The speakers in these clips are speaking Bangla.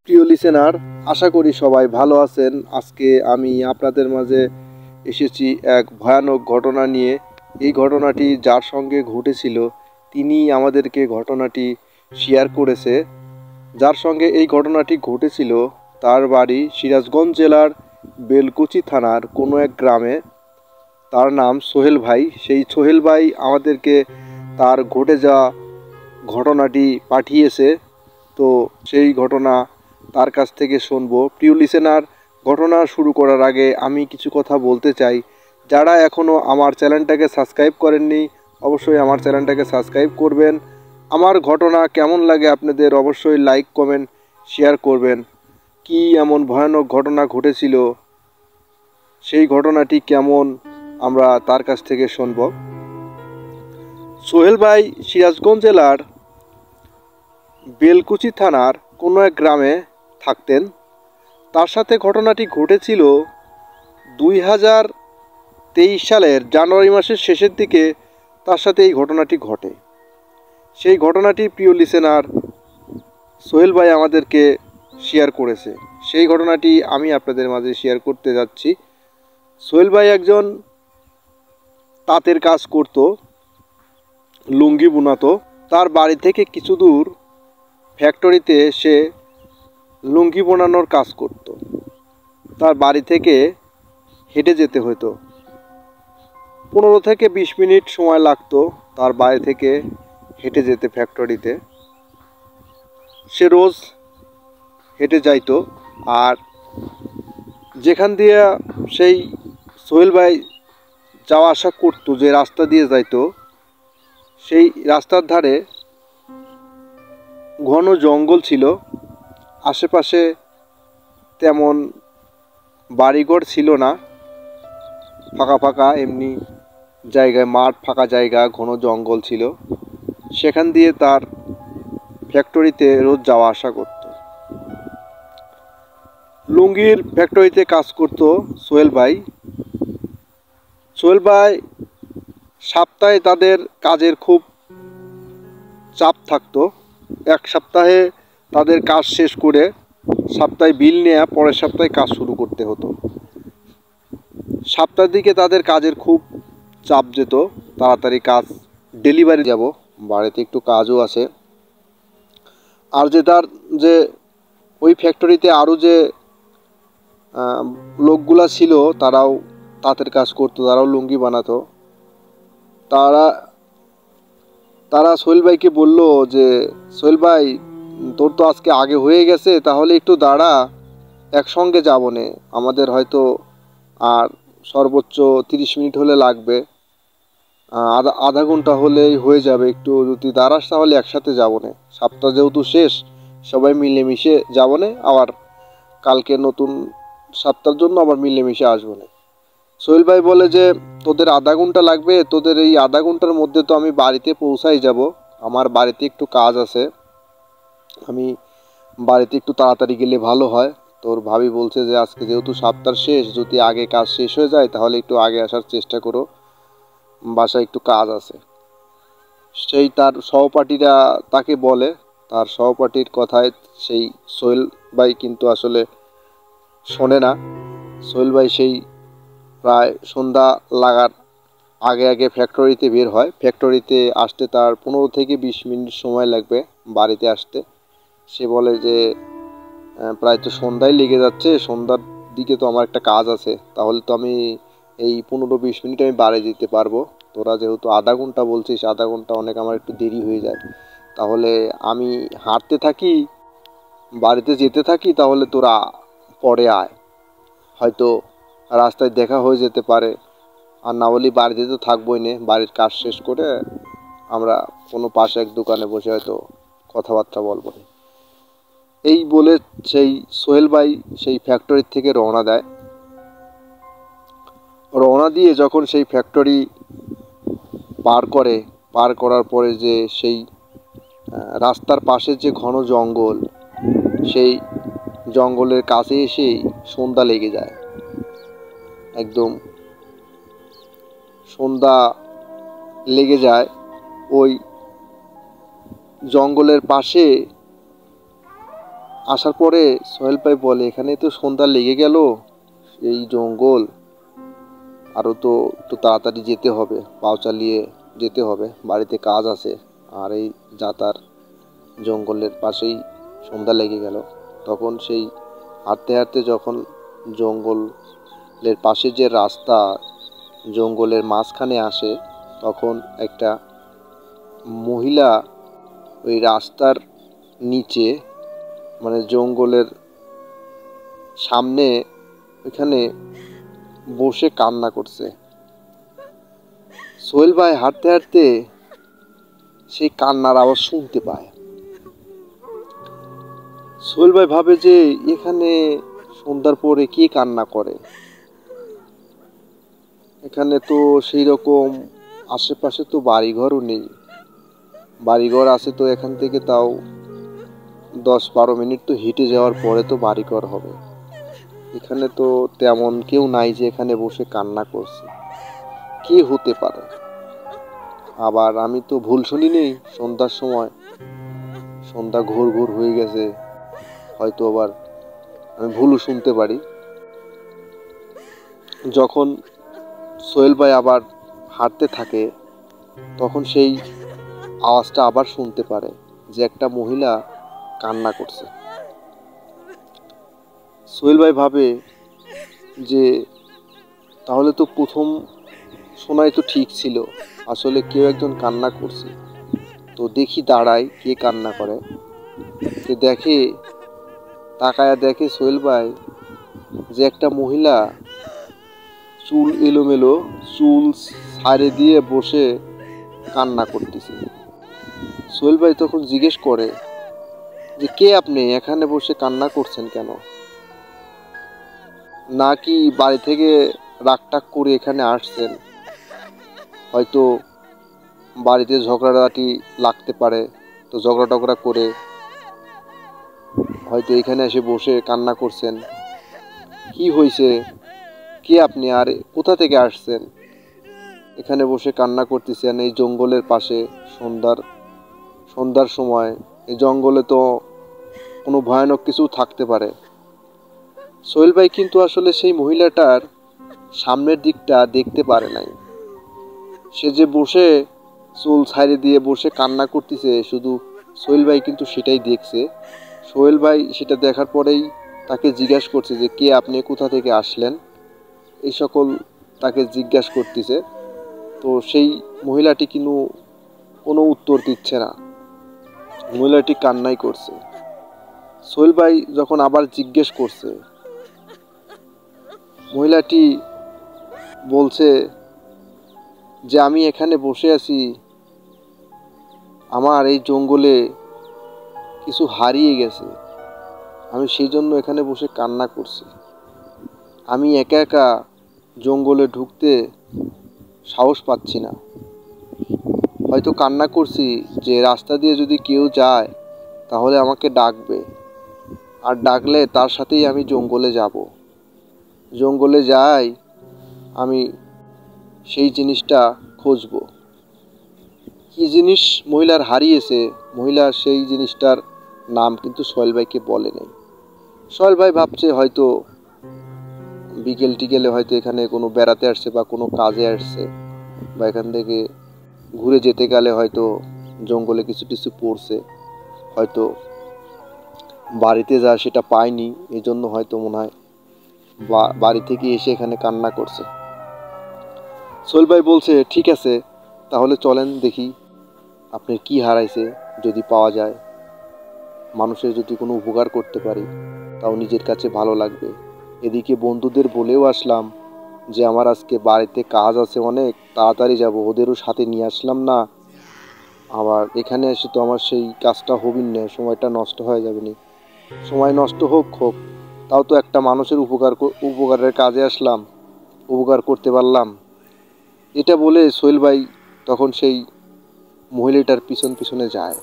প্রিয় লিসেনার, আশা করি সবাই ভালো আছেন। আজকে আমি আপনাদের মাঝে এসেছি এক ভয়ানক ঘটনা নিয়ে। এই ঘটনাটি যার সঙ্গে ঘটেছিল তিনি আমাদেরকে ঘটনাটি শেয়ার করেছে। যার সঙ্গে এই ঘটনাটি ঘটেছিল তার বাড়ি সিরাজগঞ্জ জেলার বেলকুচি থানার কোনো এক গ্রামে। তার নাম সোহেল ভাই। সেই সোহেল ভাই আমাদেরকে তার ঘটে যাওয়া ঘটনাটি পাঠিয়েছে। তো সেই ঘটনা তার কাছ থেকে শুনবো। প্রিয় লিসেনার, ঘটনা শুরু করার আগে আমি কিছু কথা বলতে চাই। যারা এখনও আমার চ্যানেলটাকে সাবস্ক্রাইব করেননি অবশ্যই আমার চ্যানেলটাকে সাবস্ক্রাইব করবেন। আমার ঘটনা কেমন লাগে আপনাদের অবশ্যই লাইক কমেন্ট শেয়ার করবেন। কি এমন ভয়ানক ঘটনা ঘটেছিল, সেই ঘটনাটি কেমন আমরা তার কাছ থেকে শুনব। সোহেল ভাই সিরাজগঞ্জ জেলার বেলকুচি থানার কোনো এক গ্রামে থাকতেন। তার সাথে ঘটনাটি ঘটেছিল 2023 সালের জানুয়ারি মাসের শেষের দিকে তার সাথে এই ঘটনাটি ঘটে। সেই ঘটনাটি প্রিয় লিসেনার সোহেল ভাই আমাদেরকে শেয়ার করেছে। সেই ঘটনাটি আমি আপনাদের মাঝে শেয়ার করতে যাচ্ছি। সোহেল ভাই একজন তাঁতের কাজ করত, লুঙ্গি বুনাতো। তার বাড়ি থেকে কিছু দূর ফ্যাক্টরিতে সে লুঙ্গি বোনানোর কাজ করত। তার বাড়ি থেকে হেঁটে যেতে হতো। 15 থেকে 20 মিনিট সময় লাগতো তার বাড়ি থেকে হেঁটে যেতে ফ্যাক্টরিতে। সে রোজ হেঁটে যাইতো। আর যেখান দিয়ে সেই সোহেল ভাই যাওয়া আসা করতো, যে রাস্তা দিয়ে যাইতো, সেই রাস্তার ধারে ঘন জঙ্গল ছিল। আশেপাশে তেমন বাড়িঘর ছিল না, ফাঁকা ফাঁকা এমনি জায়গায়, মাঠ ফাঁকা জায়গা, ঘন জঙ্গল ছিল। সেখান দিয়ে তার ফ্যাক্টরিতে রোজ যাওয়া আসা করত। লুঙ্গির ফ্যাক্টরিতে কাজ করত সোহেল ভাই। সোহেল ভাই সপ্তাহে তাদের কাজের খুব চাপ থাকতো। এক সপ্তাহে তাদের কাজ শেষ করে সপ্তাহে বিল নেওয়া, পরের সপ্তাহে কাজ শুরু করতে হতো। সপ্তাহের দিকে তাদের কাজের খুব চাপ যেত, তাড়াতাড়ি কাজ ডেলিভারি যাব, বাড়িতে একটু কাজও আছে। আর যে ওই ফ্যাক্টরিতে আরও যে লোকগুলা ছিল তারাও তাঁতের কাজ করতো, তারাও লুঙ্গি বানাতো। তারা সোহেল ভাইকে বলল যে, সোহেল ভাই তোর তো আজকে আগে হয়ে গেছে, তাহলে একটু দাঁড়া, একসঙ্গে যাবো নে। আমাদের হয়তো আর সর্বোচ্চ 30 মিনিট হলে লাগবে, আধা ঘন্টা হলেই হয়ে যাবে। একটু যদি দাঁড়াস তাহলে একসাথে যাবো নে। সপ্তাহ যেহেতু শেষ, সবাই মিলেমিশে যাবো নে, আবার কালকে নতুন সপ্তাহের জন্য আবার মিলেমিশে আসবো না। সোহেল ভাই বলে যে, তোদের আধা ঘন্টা লাগবে, তোদের এই আধা ঘন্টার মধ্যে তো আমি বাড়িতে পৌঁছাই যাব। আমার বাড়িতে একটু কাজ আছে, আমি বাড়িতে একটু তাড়াতাড়ি গেলে ভালো হয়। তোর ভাবি বলছে যে আজকে যেহেতু সপ্তাহ শেষ, যদি আগে কাজ শেষ হয়ে যায় তাহলে একটু আগে আসার চেষ্টা করো, বাসায় একটু কাজ আছে। সেই তার সহপাঠীরা তাকে বলে। তার সহপাঠীর কথায় সেই সোহেল ভাই কিন্তু আসলে শোনে না। সোহেল ভাই সেই প্রায় সন্ধ্যা লাগার আগে আগে ফ্যাক্টরিতে বের হয়। ফ্যাক্টরিতে আসতে তার 15 থেকে 20 মিনিট সময় লাগবে বাড়িতে আসতে। সে বলে যে প্রায় তো সন্ধ্যায় লেগে যাচ্ছে, সন্ধ্যার দিকে তো আমার একটা কাজ আছে, তাহলে তো আমি এই 15-20 মিনিট আমি বাড়ি যেতে পারবো। তোরা যেহেতু আধা ঘন্টা বলছিস, আধা ঘন্টা অনেক আমার একটু দেরি হয়ে যায়, তাহলে আমি হাঁটতে থাকি, বাড়িতে যেতে থাকি, তাহলে তোরা পরে আয়, হয়তো রাস্তায় দেখা হয়ে যেতে পারে। আর না হলে বাড়িতে তো থাকবোই না, বাড়ির কাজ শেষ করে আমরা কোনো পাশে এক দোকানে বসে হয়তো কথাবার্তা বলবো। এই বলে সেই সোহেল ভাই সেই ফ্যাক্টরির থেকে রওনা দেয়। রওনা দিয়ে যখন সেই ফ্যাক্টরি পার করার পরে যে সেই রাস্তার পাশে যে ঘন জঙ্গল, সেই জঙ্গলের কাছে এসেই সন্ধ্যা লেগে যায়। একদম সন্ধ্যা লেগে যায়। ওই জঙ্গলের পাশে আসার পরে সোহেল ভাই বলে, এখানে তো সন্ধ্যা লেগে গেল, এই জঙ্গল, আরও তো একটু তাড়াতাড়ি যেতে হবে, পাও চালিয়ে যেতে হবে, বাড়িতে কাজ আছে। আর এই যাতার জঙ্গলের পাশেই সন্ধ্যা লেগে গেল। তখন সেই হাঁটতে হাঁটতে যখন জঙ্গলের পাশে যে রাস্তা জঙ্গলের মাঝখানে আসে, তখন একটা মহিলা ওই রাস্তার নিচে, মানে জঙ্গলের সামনে, ওইখানে বসে কান্না করছে। সোহেল ভাই হাঁটতে হাঁটতে সেই কান্নার আওয়াজ শুনতে পায়। সোহেল ভাই ভাবে যে এখানে সন্ধ্যার পরে কে কান্না করে, এখানে তো সেই রকম আশেপাশে তো বাড়িঘরও নেই, বাড়িঘর আছে তো এখান থেকে তাও 10-12 মিনিট তো হেঁটে যাওয়ার পরে তো বাড়িঘর হবে, এখানে তো তেমন কেউ নাই যে এখানে বসে কান্না করছে, কে হতে পারে। আবার আমি তো ভুল শুনি নেই, সন্ধ্যার সময়, সন্ধ্যা ঘোর ঘোর হয়ে গেছে, হয়তো আবার আমি ভুলও শুনতে পারি। যখন সোহেল ভাই আবার হাঁটতে থাকে, তখন সেই আওয়াজটা আবার শুনতে পারে যে একটা মহিলা কান্না করছে। সোহেল ভাই ভাবে যে তাহলে তো প্রথম শোনাই তো ঠিক ছিল, আসলে কেউ একজন কান্না করছে, তো দেখি দাঁড়ায় কে কান্না করে। দেখে, তাকায়া দেখে সোহেল ভাই যে একটা মহিলা চুল এলোমেলো, চুল ছাড়ে দিয়ে বসে কান্না করতেছে। সোহেল ভাই তখন জিজ্ঞেস করে যে কে আপনি, এখানে বসে কান্না করছেন কেন? নাকি বাড়ি থেকে রাগটাগ করে এখানে আসছেন, হয়তো বাড়িতে ঝগড়াঝাটি লাগতে পারে, তো ঝগড়া টগড়া করে হয়তো এখানে এসে বসে কান্না করছেন, কি হয়েছে, কে আপনি, আর কোথা থেকে আসছেন, এখানে বসে কান্না করতেছেন এই জঙ্গলের পাশে সন্ধ্যার সময়? এই জঙ্গলে তো কোনো ভয়ানক কিছু থাকতে পারে। সোহেল ভাই কিন্তু আসলে সেই মহিলাটার সামনের দিকটা দেখতে পারে নাই, সে যে বসে চুল ছাইড়ে দিয়ে বসে কান্না করতেছে, শুধু সোহেল ভাই কিন্তু সেটাই দেখছে। সোহেল ভাই সেটা দেখার পরেই তাকে জিজ্ঞাসা করছে যে কে আপনি, কোথা থেকে আসলেন, এই সকল তাকে জিজ্ঞাসা করতেছে। তো সেই মহিলাটি কিন্তু কোনো উত্তর দিচ্ছে না, মহিলাটি কান্নাই করছে। সোহেল ভাই যখন আবার জিজ্ঞেস করছে, মহিলাটি বলছে যে আমি এখানে বসে আছি, আমার এই জঙ্গলে কিছু হারিয়ে গেছে, আমি সেই জন্য এখানে বসে কান্না করছি, আমি একা একা জঙ্গলে ঢুকতে সাহস পাচ্ছি না, হয়তো কান্না করছি যে রাস্তা দিয়ে যদি কেউ যায় তাহলে আমাকে ডাকবে, আর ডাকলে তার সাথেই আমি জঙ্গলে যাব, জঙ্গলে যাই আমি সেই জিনিসটা খুঁজব। কী জিনিস মহিলার হারিয়েছে, মহিলা সেই জিনিসটার নাম কিন্তু সোহেল ভাইকে বলে নেই। সোহেল ভাই ভাবছে হয়তো বিকেল টিকেলে হয়তো এখানে কোনো বেড়াতে আসছে বা কোনো কাজে আসছে, বা এখান থেকে ঘুরে যেতে গেলে হয়তো জঙ্গলে কিছু কিছু পড়ছে, হয়তো বাড়িতে যা সেটা পায়নি, এই জন্য হয়তো মনে হয় বাড়ি থেকে এসে এখানে কান্না করছে। সোহেল ভাই বলছে ঠিক আছে, তাহলে চলেন দেখি আপনার কি হারাইছে, যদি পাওয়া যায়, মানুষের যদি কোনো উপকার করতে পারি তাও নিজের কাছে ভালো লাগবে। এদিকে বন্ধুদের বলেও আসলাম যে আমার আজকে বাড়িতে কাজ আছে, অনেক তাড়াতাড়ি যাব, ওদেরও সাথে নিয়ে আসলাম না, আবার এখানে এসে তো আমার সেই কাজটা হবেই না, সময়টা নষ্ট হয়ে যাবে না। সময় নষ্ট হোক, তাও তো একটা মানুষের উপকারের কাজে আসলাম, উপকার করতে পারলাম। এটা বলে সোহেল ভাই তখন সেই মহিলাটার পিছন পিছনে যায়।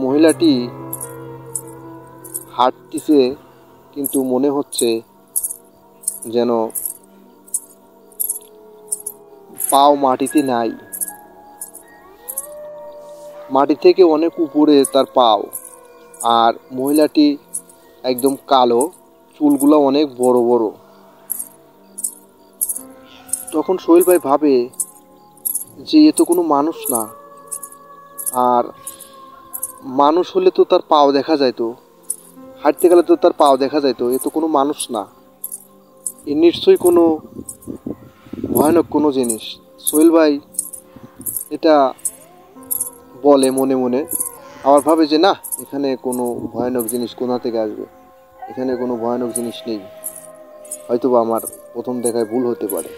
মহিলাটি হাঁটতেছে, কিন্তু মনে হচ্ছে যেন পাও মাটিতে নাই, মাটি থেকে অনেক উপরে তার পাও, আর মহিলাটি একদম কালো, চুলগুলো অনেক বড় বড়। তখন সোহেল ভাই ভাবে যে এ তো কোনো মানুষ না, আর মানুষ হলে তো তার পাও দেখা যাইতো, হাঁটতে গেলে তো তার পাও দেখা যাইতো, এ তো কোনো মানুষ না, এ নিশ্চয়ই কোনো ভয়ানক কোনো জিনিস। সোহেল ভাই এটা বলে মনে মনে, আবার ভাবে যে না, এখানে কোনো ভয়ানক জিনিস কোথা থেকে আসবে, এখানে কোনো ভয়ানক জিনিস নেই, হয়তোবা আমার প্রথম দেখায় ভুল হতে পারে।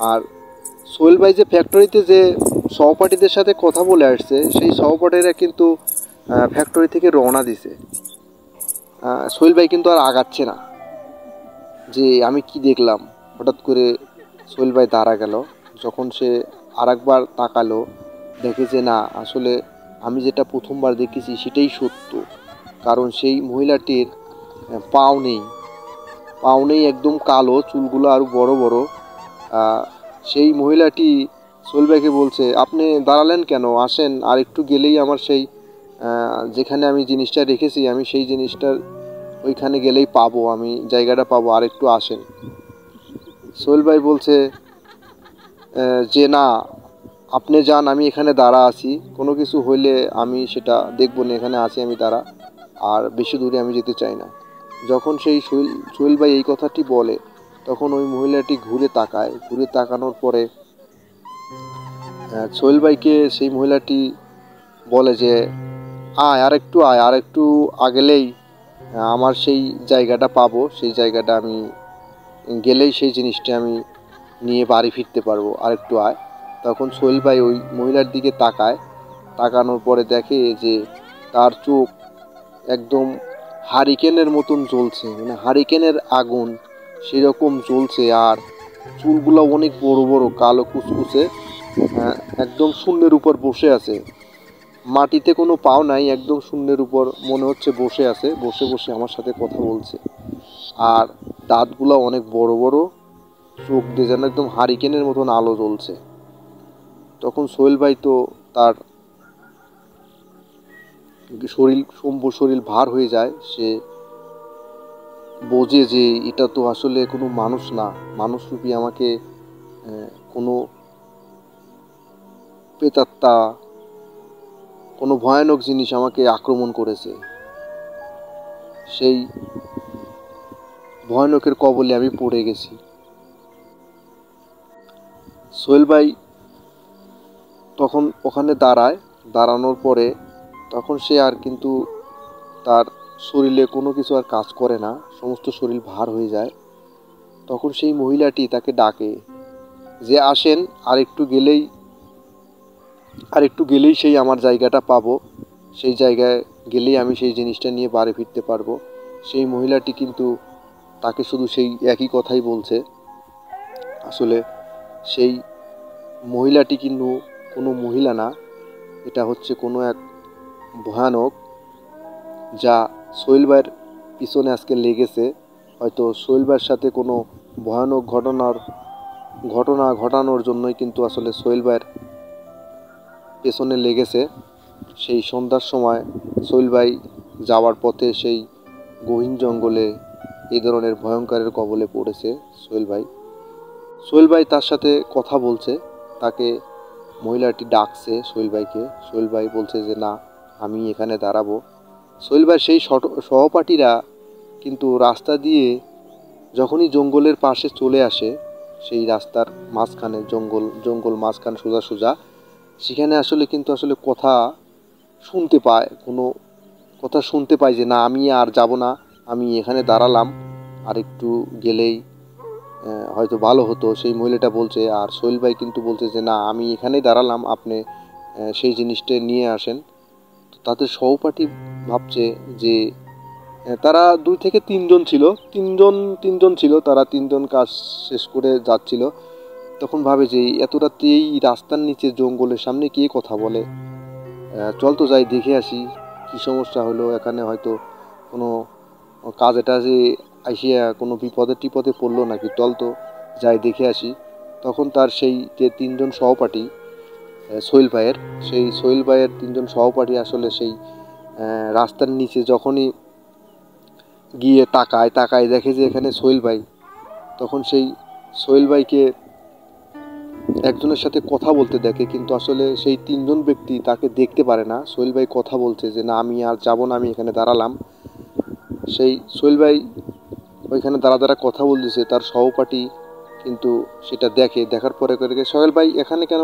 আর সোহেল ভাই যে ফ্যাক্টরিতে যে সহপাঠীদের সাথে কথা বলে আসছে, সেই সহপাঠীরা কিন্তু ফ্যাক্টরি থেকে রওনা দিছে। সোহেল ভাই কিন্তু আর আগাচ্ছে না, যে আমি কি দেখলাম। হঠাৎ করে সোহেল ভাই দাঁড়া গেল। যখন সে আরেকবার তাকালো, দেখে যে না, আসলে আমি যেটা প্রথমবার দেখেছি সেটাই সত্য। কারণ সেই মহিলাটির পাও নেই, পাও নেই, একদম কালো, চুলগুলো আরও বড় বড়। সেই মহিলাটি সোহেল ভাইকে বলছে, আপনি দাঁড়ালেন কেন, আসেন, আর একটু গেলেই আমার সেই যেখানে আমি জিনিসটা রেখেছি, আমি সেই জিনিসটার ওইখানে গেলেই পাবো, আমি জায়গাটা পাবো, আর একটু আসেন। সোহেল ভাই বলছে যে না, আপনি যান, আমি এখানে দাঁড়া আছি, কোনো কিছু হইলে আমি সেটা দেখবো না, এখানে আছি আমি দাঁড়া, আর বেশি দূরে আমি যেতে চাই না। যখন সেই সোহেল ভাই এই কথাটি বলে, তখন ওই মহিলাটি ঘুরে তাকায়। ঘুরে তাকানোর পরে সোহেল ভাইকে সেই মহিলাটি বলে যে আয়, আর একটু আগেলেই আমার সেই জায়গাটা পাবো, সেই জায়গাটা আমি গেলেই সেই জিনিসটা আমি নিয়ে বাড়ি ফিরতে পারবো, আর একটু আয়। তখন সোহেল ভাই ওই মহিলার দিকে তাকায়। তাকানোর পরে দেখে যে তার চোখ একদম হারিকেনের মতন জ্বলছে, মানে হারিকেনের আগুন সেরকম জ্বলছে। আর চুলগুলো অনেক বড় বড়, কালো কুচকুচে, একদম শূন্যের উপর বসে আছে, মাটিতে কোনো পাও নাই, একদম শূন্যের উপর মনে হচ্ছে বসে আছে, বসে বসে আমার সাথে কথা বলছে। আর দাঁতগুলো অনেক বড় বড়, চোখ দিয়ে যেন একদম হারিকেনের মতন আলো জ্বলছে। তখন সোহেল ভাই তো তার শরীর ভার হয়ে যায়। সে বোঝে যে এটা তো আসলে কোনো মানুষ না, মানুষরূপী আমাকে কোনো প্রেতাত্মা, কোনো ভয়ানক জিনিস আমাকে আক্রমণ করেছে, সেই ভয়ানকের কবলে আমি পড়ে গেছি। সোহেল ভাই তখন ওখানে দাঁড়ায়। দাঁড়ানোর পরে তখন সে আর কিন্তু তার শরীরে কোনো কিছু আর কাজ করে না, সমস্ত শরীর ভার হয়ে যায়। তখন সেই মহিলাটি তাকে ডাকে যে আসেন, আর একটু গেলেই সেই আমার জায়গাটা পাবো, সেই জায়গায় গেলেই আমি সেই জিনিসটা নিয়ে বাড়ি ফিরতে পারবো। সেই মহিলাটি কিন্তু তাকে শুধু সেই একই কথাই বলছে। আসলে সেই মহিলাটি কিন্তু কোনো মহিলা না, এটা হচ্ছে কোনো এক ভয়ানক, যা সোহেল ভাইয়ের পিছনে আজকে লেগেছে। হয়তো সোহেল ভাইয়ের সাথে কোনো ভয়ানক ঘটনা ঘটানোর জন্যই কিন্তু আসলে সোহেল ভাইয়ের পেছনে লেগেছে। সেই সন্ধ্যার সময় সোহেল ভাই যাওয়ার পথে সেই গহীন জঙ্গলে এই ধরনের ভয়ঙ্করের কবলে পড়েছে সোহেল ভাই তার সাথে কথা বলছে, তাকে মহিলাটি ডাকছে সোহেল ভাইকে। সোহেল ভাই বলছে যে না, আমি এখানে দাঁড়াবো। সোহেল ভাই সেই সহপাঠীরা কিন্তু রাস্তা দিয়ে যখনই জঙ্গলের পাশে চলে আসে, সেই রাস্তার মাঝখানে জঙ্গল মাঝখানে সোজা সোজা, সেখানে আসলে কথা শুনতে পায়, কোনো কথা শুনতে পায় যে না, আমি আর যাব না, আমি এখানে দাঁড়ালাম, আর একটু গেলেই হয়তো ভালো হতো, সেই মহিলাটা বলছে। আর সোহেল ভাই কিন্তু বলছে যে না, আমি এখানেই দাঁড়ালাম, আপনি সেই জিনিসটা নিয়ে আসেন। তো তাদের সহপাঠী ভাবছে যে তারা 2 থেকে 3 জন ছিল, তিনজন ছিল, তারা 3 জন কাজ শেষ করে যাচ্ছিল। তখন ভাবে যে এত রাত্রে এই রাস্তার নিচে জঙ্গলের সামনে কে কথা বলে, চল তো যাই, দেখে আসি কি সমস্যা হলো, এখানে হয়তো কোনো কাজে টাজে আইসিয়া কোনো টিপদে পড়লো নাকি, চল তো যাই দেখে আসি। তখন তার সেই যে 3 জন সহপাঠী সোহেল ভাইয়ের 3 জন সহপাঠী আসলে সেই রাস্তার নিচে যখনই গিয়ে তাকায় দেখে যে এখানে সোহেল ভাই, তখন সেই সোহেল ভাইকে একজনের সাথে কথা বলতে দেখে, কিন্তু আসলে সেই তিনজন ব্যক্তি তাকে দেখতে পারে না। সোহেল ভাই কথা বলছে যে না আমি আর যাব না, আমি এখানে দাঁড়ালাম। সেই সোহেল ভাই ওইখানে দাঁড়া কথা বলতেছে, তার সহপাঠী কিন্তু সেটা দেখার পরে করে সোহেল ভাই এখানে কেন?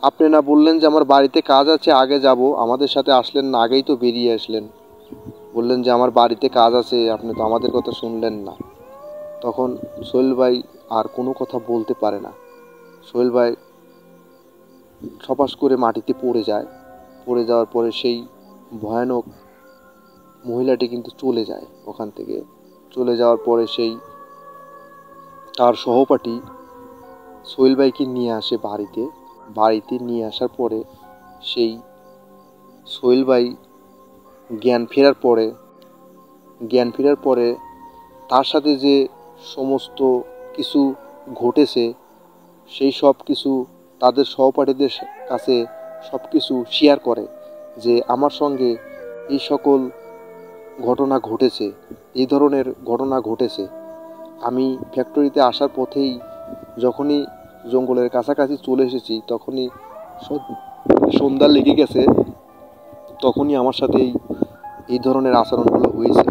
আপনি না বললেন যে আমার বাড়িতে কাজ আছে, আগে যাব, আমাদের সাথে আসলেন না, আগেই তো বেরিয়ে আসলেন। বললেন যে আমার বাড়িতে কাজ আছে, আপনি তো আমাদের কথা শুনলেন না। তখন সোহেল ভাই আর কোনো কথা বলতে পারে না। সোহেল ভাই ছপাস করে মাটিতে পড়ে যায়। পড়ে যাওয়ার পরে সেই ভয়ানক মহিলাটি কিন্তু চলে যায় ওখান থেকে। চলে যাওয়ার পরে সেই তার সহপাঠী সোহেল ভাইকে নিয়ে আসে বাড়িতে নিয়ে আসার পরে সেই সোহেল ভাই জ্ঞান ফেরার পরে তার সাথে যে সমস্ত কিছু ঘটেছে সেই সব কিছু তাদের সহপাঠীদের কাছে সব কিছু শেয়ার করে যে আমার সঙ্গে এই সকল ঘটনা ঘটেছে, এই ধরনের ঘটনা ঘটেছে। আমি ফ্যাক্টরিতে আসার পথেই যখনই জঙ্গলের কাছাকাছি চলে এসেছি, তখনই সন্ধ্যা লেগে গেছে, তখনই আমার সাথে এই ধরনের আচরণগুলো হয়েছে।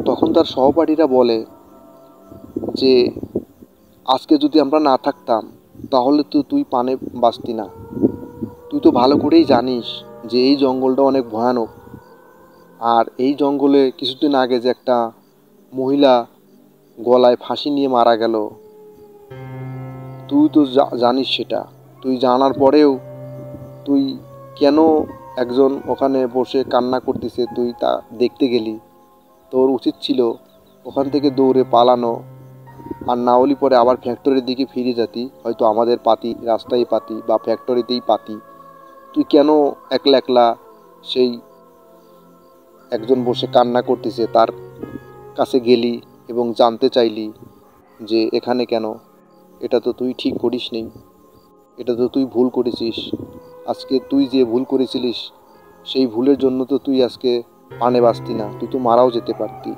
তখন তার সহপাঠীরা বলে যে আজকে যদি আমরা না থাকতাম তাহলে তো তুই পানে বাঁচতি না। তুই তো ভালো করেই জানিস যে এই জঙ্গলটা অনেক ভয়ানক, আর এই জঙ্গলে কিছুদিন আগে যে একটা মহিলা গলায় ফাঁসি নিয়ে মারা গেল, তুই তো জানিস সেটা। তুই জানার পরেও তুই কেন একজন ওখানে বসে কান্না করতেছে তুই তা দেখতে গেলি? তোর উচিত ছিল ওখান থেকে দৌড়ে পালানো, আর না হলে পরে আবার ফ্যাক্টরির দিকে ফিরে যেতি, হয়তো আমাদের পাতি রাস্তায় পাতি বা ফ্যাক্টরিতেই পাতি। তুই কেন একলা একলা সেই একজন বসে কান্না করতেছে তার কাছে গেলি এবং জানতে চাইলি যে এখানে কেন? এটা তো তুই ঠিক করিস নি, এটা তো তুই ভুল করেছিস। আজকে তুই যে ভুল করেছিলিস সেই ভুলের জন্য তো তুই আজকে পানে বাঁচতি না, তুই তো মারাও যেতে পারতি।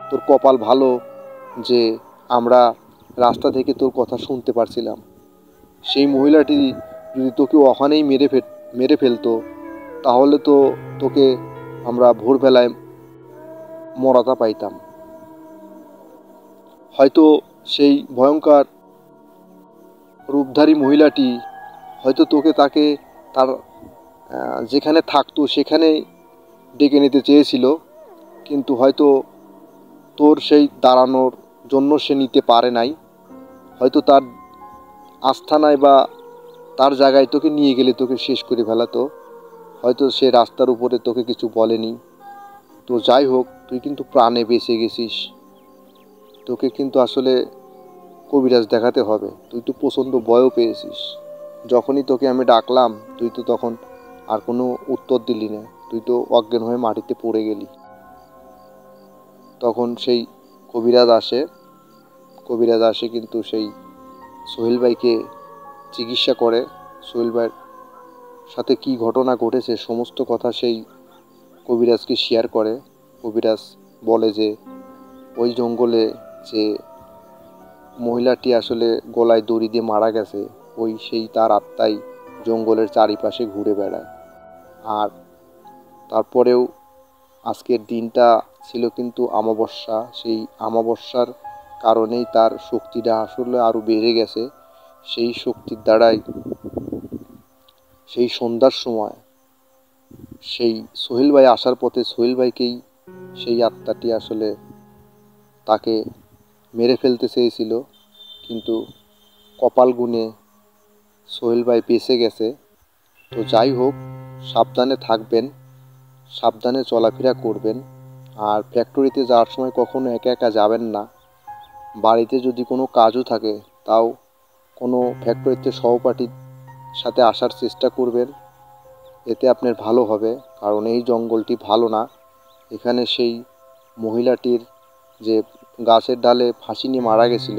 তোর কপাল ভালো যে আমরা রাস্তা থেকে তোর কথা শুনতে পারছিলাম। সেই মহিলাটি যদি তোকে ওখানেই মেরে ফেলতো তাহলে তো তোকে আমরা ভোরবেলায় মরাতা পাইতাম। হয়তো সেই ভয়ঙ্কর রূপধারী মহিলাটি হয়তো তাকে তার যেখানে থাকতো সেখানে ডেকে নিতে চেয়েছিল, কিন্তু হয়তো তোর সেই দাঁড়ানোর জন্য সে নিতে পারে নাই। হয়তো তার আস্থানায় বা তার জায়গায় তোকে নিয়ে গেলে তোকে শেষ করে ফেলাতো। হয়তো সে রাস্তার উপরে তোকে কিছু বলেনি। তো যাই হোক, তুই কিন্তু প্রাণে বেঁচে গেছিস। তোকে কিন্তু আসলে কবিরাজ দেখাতে হবে। তুই তো প্রচণ্ড ভয়ও পেয়েছিস। যখনই তোকে আমি ডাকলাম তুই তো তখন আর কোনো উত্তর দিলি না, তুই তো অজ্ঞান হয়ে মাটিতে পড়ে গেলি। তখন সেই কবিরাজ আসে কিন্তু সেই সোহেল ভাইকে চিকিৎসা করে। সোহেল ভাইয়ের সাথে কী ঘটনা ঘটেছে সমস্ত কথা সেই কবিরাজকে শেয়ার করে। কবিরাজ বলে যে ওই জঙ্গলে যে মহিলাটি আসলে গলায় দড়ি দিয়ে মারা গেছে, সেই তার আত্মাই জঙ্গলের চারিপাশে ঘুরে বেড়ায়। আর তারপরেও আজকের দিনটা ছিল কিন্তু অমাবস্যা। সেই অমাবস্যার কারণেই তার শক্তিটা আসলে আরও বেড়ে গেছে। সেই শক্তির দ্বারাই সেই সন্ধ্যার সময় সেই সোহেল ভাই আসার পথে সোহেল ভাইকেই সেই আত্মাটি আসলে তাকে মেরে ফেলতে চেয়েছিল, কিন্তু কপাল গুণে সোহেল ভাই বেঁচে গেছে। তো যাই হোক, সাবধানে থাকবেন, সাবধানে চলাফেরা করবেন। আর ফ্যাক্টরিতে যাওয়ার সময় কখনো একা একা যাবেন না। বাড়িতে যদি কোনো কাজও থাকে তাও কোনো ফ্যাক্টরিতে সহপাঠীর সাথে আসার চেষ্টা করবেন, এতে আপনার ভালো হবে। কারণ এই জঙ্গলটি ভালো না। এখানে সেই মহিলাটির যে গাছের ডালে ফাঁসি নিয়ে মারা গেছিল,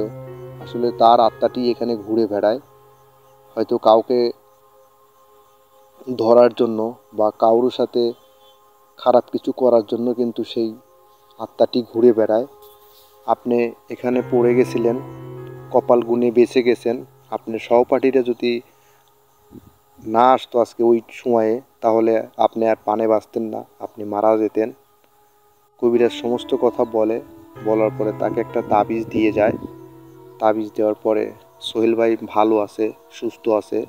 আসলে তার আত্মাটি এখানে ঘুরে বেড়ায়। হয়তো কাউকে ধরার জন্য বা কারোর সাথে খারাপ কিছু করার জন্য কিন্তু সেই আত্মাটি ঘুরে বেড়ায়। আপনি এখানে পড়ে গেছিলেন, কপাল গুণে বেঁচে গেছেন। আপনার সহপাঠীরা যদি না আসতো আজকে ওই সময়ে, তাহলে আপনি আর পানে বাঁচতেন না, আপনি মারা যেতেন। কবিরাজ সমস্ত কথা বলার পরে তাকে একটা তাবিজ দিয়ে যায়। তাবিজ দেওয়ার পরে সোহেল ভাই ভালো আছে, সুস্থ আছে।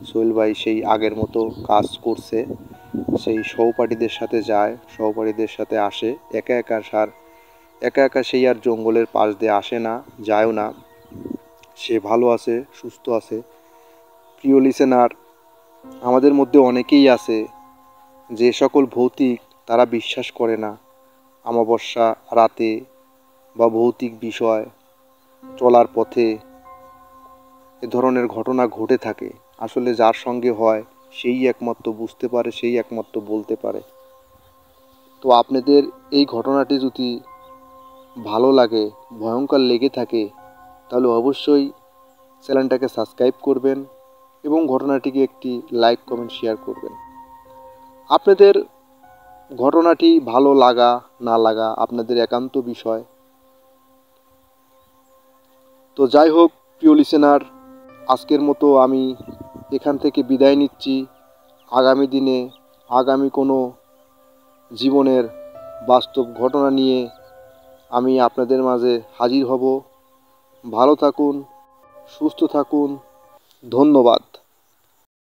সোহেল ভাই সেই আগের মতো কাজ করছে, সেই সহপাঠীদের সাথে যায়, সহপাঠীদের সাথে আসে। একা একা সেই আর জঙ্গলের পাশ দিয়ে আসে না, যায়ও না। সে ভালো আছে, সুস্থ আছে। প্রিয় লিসেনার, আমাদের মধ্যে অনেকেই আছে যে সকল ভৌতিক তারা বিশ্বাস করে না। অমাবস্যা রাতে বা ভৌতিক বিষয় চলার পথে এ ধরনের ঘটনা ঘটে থাকে। আসলে যার সঙ্গে হয় সেই একমাত্র বুঝতে পারে, সেই একমাত্র বলতে পারে। তো আপনাদের এই ঘটনাটি যদি ভালো লাগে, ভয়ঙ্কর লেগে থাকে, তাহলে অবশ্যই চ্যানেলটাকে সাবস্ক্রাইব করবেন এবং ঘটনাটিকে একটি লাইক কমেন্ট শেয়ার করবেন। আপনাদের ঘটনাটি ভালো লাগা না লাগা আপনাদের একান্ত বিষয়। তো যাই হোক প্রিয় লিসেনার, আজকের মতো আমি এখান থেকে বিদায় নিচ্ছি। আগামী দিনে আগামী কোনো জীবনের বাস্তব ঘটনা নিয়ে আমি আপনাদের মাঝে হাজির হব। ভালো থাকুন, সুস্থ থাকুন। ধন্যবাদ।